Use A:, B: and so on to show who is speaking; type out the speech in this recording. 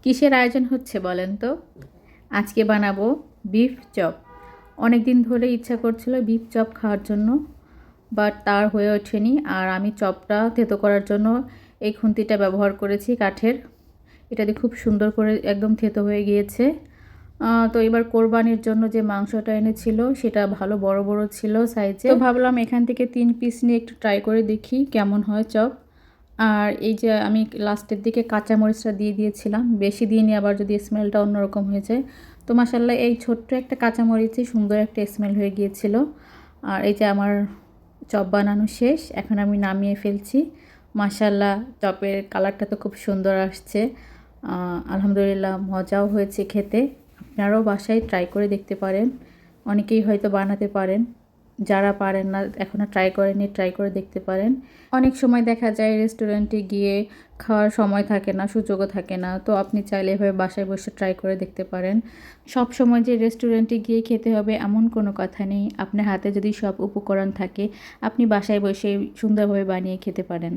A: কিসের আয়োজন হচ্ছে বলেন তো? আজকে বানাবো বিফ চপ। অনেক দিন ধরে ইচ্ছা করছিল বিফ চপ খাওয়ার জন্য, বাট তার হয়ে ওঠেনি। আর আমি চপটা থেতো করার জন্য এই খুন্তিটা ব্যবহার করেছি কাঠের। এটা দিয়ে খুব সুন্দর করে একদম থেতো হয়ে গিয়েছে। তো এবার কোরবানির জন্য যে মাংসটা এনেছিল সেটা ভালো বড় বড় ছিল সাইজে। তো ভাবলাম এখান থেকে 3 পিস নিয়ে একটু ট্রাই করে দেখি কেমন হয় চপ। আর এই যে আমি লাস্টের দিকে কাঁচামরিচটা দিয়ে দিয়েছিলাম, বেশি দিইনি, আবার যদি স্মেলটা অন্যরকম হয়ে যায়। তো মাশাআল্লাহ এই ছোট্ট একটা কাঁচামরিচে সুন্দর একটা স্মেল হয়ে গিয়েছিল। আর এই যে আমার চপ বানানো শেষ, এখন আমি নামিয়ে ফেলছি। মাশাআল্লাহ চপের কালারটা তো খুব সুন্দর আসছে। আলহামদুলিল্লাহ মজাও হয়েছে খেতে। আপনারাও বাসায় ট্রাই করে দেখতে পারেন। অনেকেই হয়তো বানাতে পারেন, যারা পারেন না এখনও ট্রাই করেননি ট্রাই করে দেখতে পারেন। অনেক সময় দেখা যায় রেস্টুরেন্টে গিয়ে খাওয়ার সময় থাকে না, সুযোগও থাকে না। তো আপনি চাইলে এভাবে বাসায় বসে ট্রাই করে দেখতে পারেন। সব সময় যে রেস্টুরেন্টে গিয়ে খেতে হবে এমন কোনো কথা নেই। আপনার হাতে যদি সব উপকরণ থাকে আপনি বাসায় বসে সুন্দরভাবে বানিয়ে খেতে পারেন।